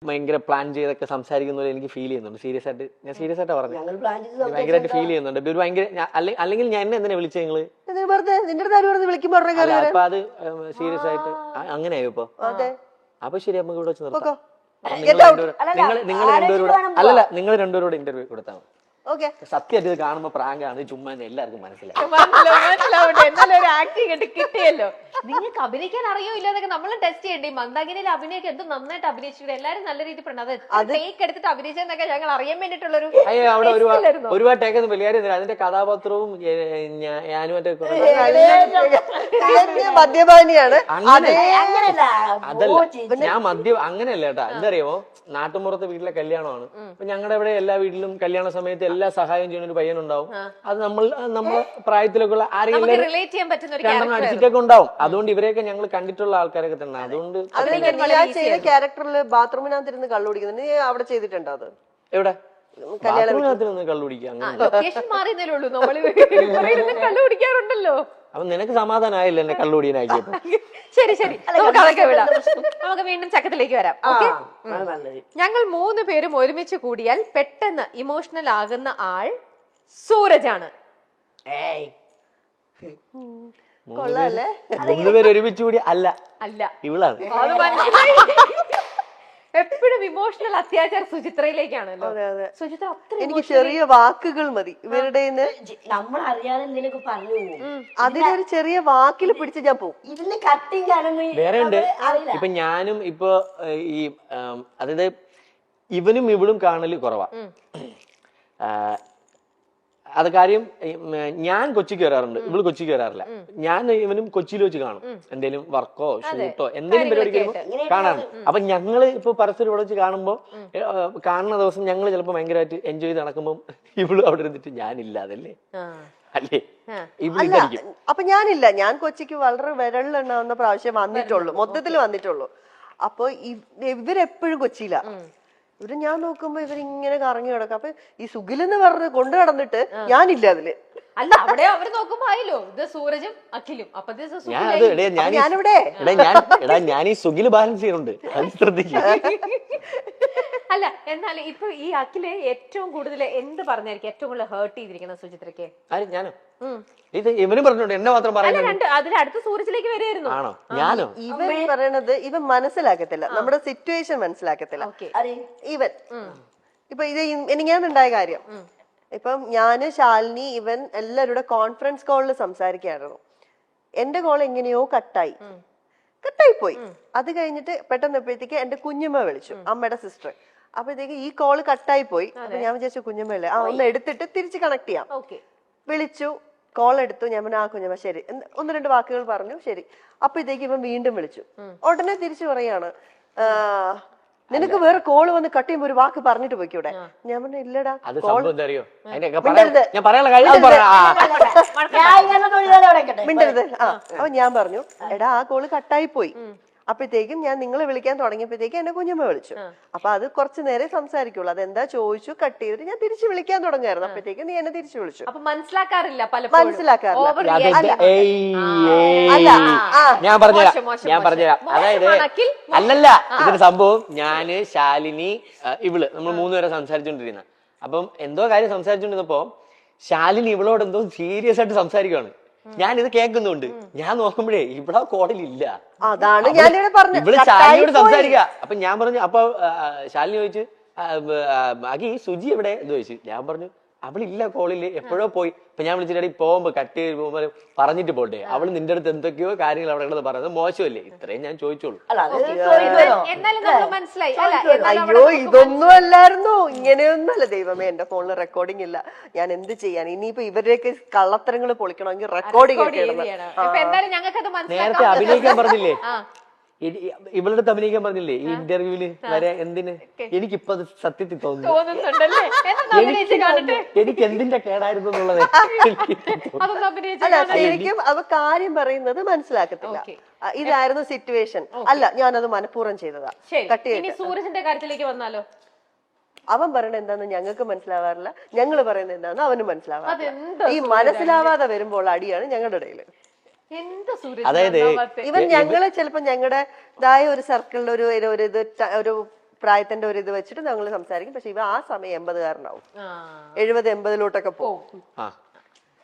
ഭയങ്കര പ്ലാൻ ചെയ്തൊക്കെ സംസാരിക്കുന്ന എനിക്ക് ഫീൽ ചെയ്യുന്നുണ്ട്. സീരിയസ് ആയിട്ട് പറഞ്ഞു, ഭയങ്കരമായിട്ട് ഫീൽ ചെയ്യുന്നുണ്ട്. ഇവര് ഭയങ്കര അല്ലെങ്കിൽ ഞാൻ എന്നെ എന്തിനാ വിളിച്ചത് നിങ്ങള്? അപ്പൊ അത് സീരിയസ് ആയിട്ട് അങ്ങനെയായോ ഇപ്പൊ? അപ്പൊ ശരി, നമുക്ക് ഇവിടെ വെച്ച് നിർത്താം. നിങ്ങൾ രണ്ടുപേരോട് അല്ലല്ല, നിങ്ങൾ രണ്ടുപേരോട് ഇന്റർവ്യൂ കൊടുത്താൽ മതി. സത്യമായിട്ട് ഇത് കാണുമ്പോ പ്രാങ്കാണ്, ചുമ്മാ എല്ലാവർക്കും മനസ്സിലാവും. ആക്ടിങ് കിട്ടിയല്ലോ. നിങ്ങൾക്ക് അഭിനയിക്കാൻ അറിയോ ഇല്ലാതൊക്കെ നമ്മൾ ടെസ്റ്റ് ചെയ്യണ്ടേ? മന്ദാകിനിയിൽ അഭിനയൊക്കെ എന്ത് നന്നായിട്ട് അഭിനയിച്ചിട്ട് എല്ലാരും നല്ല രീതിയിൽ പെടുന്നത്. അത് ടേക്ക് എടുത്തിട്ട് അഭിനയിച്ചെന്നൊക്കെ ഞങ്ങൾ അറിയാൻ വേണ്ടിട്ടുള്ളൊരു അവിടെ ഒരുപാട് ടേക്കൊന്നും വലിയ അതിന്റെ കഥാപാത്രവും ഞാനും മദ്യപാനിയാണ്. അതല്ല, ഞാൻ മദ്യം അങ്ങനെയല്ല കേട്ടാ. എന്തറിയാമോ, നാട്ടുമ്പുറത്തെ വീട്ടിലെ കല്യാണമാണ്. അപ്പൊ ഞങ്ങളുടെ ഇവിടെ എല്ലാ വീട്ടിലും കല്യാണ സമയത്ത് എല്ലാ സഹായം ചെയ്യുന്ന ഒരു പയ്യനുണ്ടാവും. അത് നമ്മുടെ പ്രായത്തിലൊക്കെ ഉള്ള ആരെങ്കിലും അടിച്ചിട്ടൊക്കെ ഉണ്ടാവും. അതുകൊണ്ട് ഇവരെയൊക്കെ ഞങ്ങൾ കണ്ടിട്ടുള്ള ആൾക്കാരൊക്കെ തന്നെ. അതുകൊണ്ട് ക്യാരക്ടറിൽ ബാത്റൂമിനകത്തിരുന്ന് കള്ളു കുടിക്കുന്നത് നീ അവിടെ ചെയ്തിട്ടുണ്ടോ? അത് എവിടെ? ബാത്റൂമിനകത്തിരുന്ന് കള്ളു കുടിക്കുക. അപ്പൊ നിനക്ക് സമാധാനമായില്ല എന്നെ കള്ളുടിയനാക്കിയപ്പോ? ശരി ശരി, നമുക്ക് വിടാം. നമുക്ക് വീണ്ടും ചക്കത്തിലേക്ക് വരാം. ഞങ്ങൾ 3 പേരും ഒരുമിച്ച് കൂടിയാൽ പെട്ടെന്ന് ഇമോഷണൽ ആകുന്ന ആൾ സൂരജാണ്. 3 പേര് ഒരുമിച്ച് കൂടി അല്ല ഇവളാണ്. എപ്പോഴും ഇമോഷണൽ അത്യാചാരം സുചിത്രയിലേക്കാണല്ലോ. സുചിത്ര എനിക്ക് ചെറിയ വാക്കുകൾ മതി ഇവരുടെ. നമ്മൾ അറിയാതെ എന്തെങ്കിലും പറഞ്ഞു അതിലൊരു ചെറിയ വാക്കിൽ പിടിച്ച് ഞാൻ പോകും. ഇതിന് കട്ടിങ് വേറെ ഉണ്ട്. ഇപ്പൊ ഞാനും ഇപ്പൊ ഈ അതായത് ഇവനും ഇവളും കാണല് കുറവാ. അത് കാര്യം ഞാൻ കൊച്ചിക്ക് വരാറുണ്ട്, ഇവള് കൊച്ചിക്ക് വരാറില്ല. ഞാൻ ഇവനും കൊച്ചിയിൽ വെച്ച് കാണും. എന്തെങ്കിലും വർക്കോ ഷൂട്ടോ എന്തെങ്കിലും പരിപാടിക്ക് കാണാറുണ്ട്. അപ്പൊ ഞങ്ങള് ഇപ്പൊ പരസ്പരം ഇവിടെ വെച്ച് കാണുമ്പോ കാണുന്ന ദിവസം ഞങ്ങള് ചിലപ്പോ ഭയങ്കരമായിട്ട് എൻജോയ് ചെയ്ത് നടക്കുമ്പോ ഇവള് അവിടെ ഇരുന്നിട്ട് ഞാനില്ലാതല്ലേ അല്ലേ ഇവളിരിക്കും. അപ്പൊ ഞാനില്ല, ഞാൻ കൊച്ചിക്ക് വളരെ വിരളിലെണ്ണാവുന്ന പ്രാവശ്യം വന്നിട്ടുള്ളൂ, മൊത്തത്തിൽ വന്നിട്ടുള്ളൂ. അപ്പൊ ഇവരെപ്പോഴും കൊച്ചിയില്ല. ഇവര് ഞാൻ നോക്കുമ്പോ ഇവരിങ്ങനെ കറങ്ങി കിടക്കും. അപ്പൊ ഈ സുഖിലെന്ന് പറഞ്ഞ് കൊണ്ടു നടന്നിട്ട് ഞാനില്ല അതില്. അല്ല, അവിടെ അവര് നോക്കുമ്പോ ആയല്ലോ ഇത് സൂരജും അഖിലും. അപ്പൊ ഞാനിവിടെ ഞാൻ ഈ സുഖില് ബാലൻസ് ചെയ്യുന്നുണ്ട്, അത് ശ്രദ്ധിക്കും. അല്ല, എന്നാൽ ഇപ്പൊ ഈ അഖില് ഏറ്റവും കൂടുതൽ എന്ത് പറഞ്ഞായിരിക്കും ഏറ്റവും കൂടുതൽ ഹേർട്ട് ചെയ്തിരിക്കുന്നത് സുചിത്രക്ക്? ഞാനോ? ഇത് ഇവനും പറഞ്ഞോണ്ട് എന്നെ മാത്രം പറയുന്നത്. അതിലടുത്ത സൂരജിലേക്ക് വരുമായിരുന്നു. ആണോ? ഞാനോ? ഇവൻ പറയണത് ഇവൻ മനസ്സിലാക്കത്തില്ല, നമ്മുടെ സിറ്റുവേഷൻ മനസ്സിലാക്കത്തില്ല. ഇവൻ ഇപ്പൊ ഇത് എനിക്കാണുണ്ടായ കാര്യം. ഇപ്പം ഞാന്, ശാലിനി, ഇവൻ എല്ലാവരുടെ കോൺഫറൻസ് കോളിൽ സംസാരിക്കായിരുന്നു. എന്റെ കോൾ എങ്ങനെയോ കട്ടായി പോയി. അത് കഴിഞ്ഞിട്ട് പെട്ടെന്ന് എപ്പോഴത്തേക്ക് എന്റെ കുഞ്ഞമ്മ വിളിച്ചു, അമ്മയുടെ സിസ്റ്റർ. അപ്പോഴത്തേക്ക് ഈ കോള് കട്ടായി പോയി. അപ്പൊ ഞാൻ വിചാരിച്ചു കുഞ്ഞമ്മല്ലേ, ഒന്ന് എടുത്തിട്ട് തിരിച്ച് കണക്ട് ചെയ്യാം. വിളിച്ചു, കോൾ എടുത്തു. ഞാൻ പറഞ്ഞു ആ കുഞ്ഞമ്മ ശരി, 1-2 വാക്കുകൾ പറഞ്ഞു, ശരി. അപ്പോഴത്തേക്ക് ഇവൻ വീണ്ടും വിളിച്ചു. ഉടനെ തിരിച്ചു പറയാണ്, നിനക്ക് വേറെ കോള് വന്ന് കട്ട് ചെയ്യുമ്പോ ഒരു വാക്ക് പറഞ്ഞിട്ട് പോയിക്കൂടെ? ഞാൻ പറഞ്ഞു ഇല്ലടാ. മിണ്ടരുത്. അപ്പൊ ഞാൻ പറഞ്ഞു എടാ ആ കോള് കട്ടായി പോയി. അപ്പോഴത്തേക്കും ഞാൻ നിങ്ങളെ വിളിക്കാൻ തുടങ്ങിയപ്പോഴത്തേക്കും എന്നെ കുഞ്ഞമ്മ വിളിച്ചു. അപ്പൊ അത് കുറച്ചു നേരം സംസാരിക്കുള്ളൂ. അതെന്താ ചോദിച്ചു, കട്ട് ചെയ്തിട്ട് ഞാൻ തിരിച്ചു വിളിക്കാൻ തുടങ്ങായിരുന്നു. അപ്പോഴത്തേക്കും നീ എന്നെ തിരിച്ചു വിളിച്ചു. മനസ്സിലാക്കാറില്ല. ഞാൻ പറഞ്ഞുതരാം. അതായത് അല്ലല്ല, ഇതൊരു സംഭവം ഞാന്, ശാലിനി, ഇവള് നമ്മൾ 3 പേരെ സംസാരിച്ചോണ്ടിരുന്ന. അപ്പം എന്തോ കാര്യം സംസാരിച്ചോണ്ടിരുന്നപ്പോ ശാലിനി ഇവളോട് എന്തോ സീരിയസ് ആയിട്ട് സംസാരിക്കുകയാണ്. ഞാനിത് കേൾക്കുന്നുണ്ട്. ഞാൻ നോക്കുമ്പോഴേ ഇവിടെ കോളിലില്ല. അതാണ് ഞാനിവിടെ പറഞ്ഞു, ഇവള് ശാലിനിയോട് സംസാരിക്കുക. അപ്പൊ ഞാൻ പറഞ്ഞു, അപ്പൊ ശാലിനി ചോദിച്ചു ബാക്കി സുജി എവിടെ എന്ന് ചോദിച്ചു. ഞാൻ പറഞ്ഞു അവളില്ല കോളില്, എപ്പോഴോ പോയി. ഇപ്പൊ ഞാൻ വിളിച്ചിട്ട് പോകുമ്പോ കട്ട് ചെയ്ത് പോകുമ്പോ പറഞ്ഞിട്ട് പോട്ടെ, അവള് നിന്റെ അടുത്ത് എന്തൊക്കെയോ കാര്യങ്ങൾ അവിടെ കിടന്ന് പറയുന്നത് മോശമല്ലേ? ഇത്രയും ഞാൻ ചോദിച്ചോളൂ. അയ്യോ ഇതൊന്നും അല്ലായിരുന്നു, ഇങ്ങനെയൊന്നല്ല. ദൈവമേ, എന്റെ ഫോണിൽ റെക്കോർഡിംഗ് ഇല്ല, ഞാൻ എന്ത് ചെയ്യാൻ? ഇനിയിപ്പോ ഇവരുടെയൊക്കെ കള്ളത്തരങ്ങൾ പൊളിക്കണമെങ്കിൽ റെക്കോർഡിംഗ് നേരത്തെ അഭിനയിക്കാൻ പറഞ്ഞില്ലേ, ഇവളുടെ അഭിനയിക്കാൻ പറഞ്ഞില്ലേ ഈ ഇന്റർവ്യൂല് വരെ? എന്തിന്? എനിക്കിപ്പോ അത് സത്യത്തിൽ തോന്നുന്നു എനിക്ക് എന്തിന്റെ കേടായിരുന്നു എന്നുള്ളത്. ശരിക്കും അവ കാര്യം പറയുന്നത് മനസ്സിലാക്കത്തില്ല. ഇതായിരുന്നു സിറ്റുവേഷൻ, അല്ല ഞാനത് മനഃപൂർവ്വം ചെയ്തതാ. സൂരജിന്റെ കാര്യത്തിലേക്ക് വന്നാലോ? അവൻ പറയണത് എന്താന്ന് ഞങ്ങൾക്ക് മനസ്സിലാവാറില്ല, ഞങ്ങള് പറയുന്നത് എന്താന്ന് അവന് മനസ്സിലാവാറില്ല. ഈ മനസ്സിലാവാതെ വരുമ്പോൾ അടിയാണ് ഞങ്ങളുടെ ഇടയില്. അതായത് ഇവൻ ഞങ്ങള് ചിലപ്പോ ഞങ്ങളുടേതായ ഒരു സർക്കിളിൽ ഒരു പ്രായത്തിന്റെ ഒരു ഇത് വെച്ചിട്ട് ഞങ്ങൾ സംസാരിക്കും. പക്ഷെ ഇവ ആ സമയം 80-കാരനാവും, 70-80 പോകും. ആ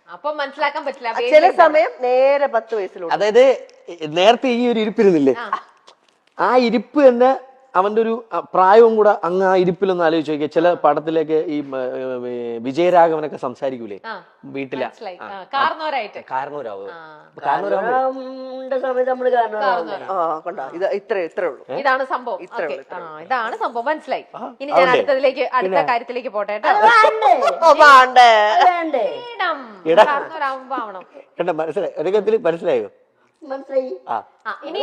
അപ്പൊ മനസ്സിലാക്കാൻ പറ്റില്ല. ചില സമയം നേരെ 10 വയസ്സിലോട്ട്. അതായത് നേരത്തെ ഈ ഒരു ഇരിപ്പിരുന്നില്ലേ, ആ ഇരിപ്പ് തന്നെ അവന്റെ ഒരു പ്രായവും കൂടെ അങ്ങ് ആ ഇരിപ്പിലൊന്ന് ആലോചിച്ച് നോക്കിയാൽ ചില പടത്തിലേക്ക് ഈ വിജയരാഘവനൊക്കെ സംസാരിക്കൂലേ വീട്ടിലെ കാരണവരായിട്ട്. കാരണവരാവും സമയത്ത് നമ്മള് കാരണം കണ്ടോ, ഇത് ഇത്രേ ഉള്ളൂ. ഇതാണ് സംഭവം. ഇതാണ് സംഭവം, മനസ്സിലായി. ഇനി ഞാൻ അടുത്ത കാര്യത്തിലേക്ക് പോട്ടെ കേട്ടോ. വേണ്ടേ കാരണവരാകുമ്പോ ആവണം. മനസ്സിലായി, ഒരു കത്തിൽ മനസ്സിലായോ? മനസ്സിലായി. ഇനി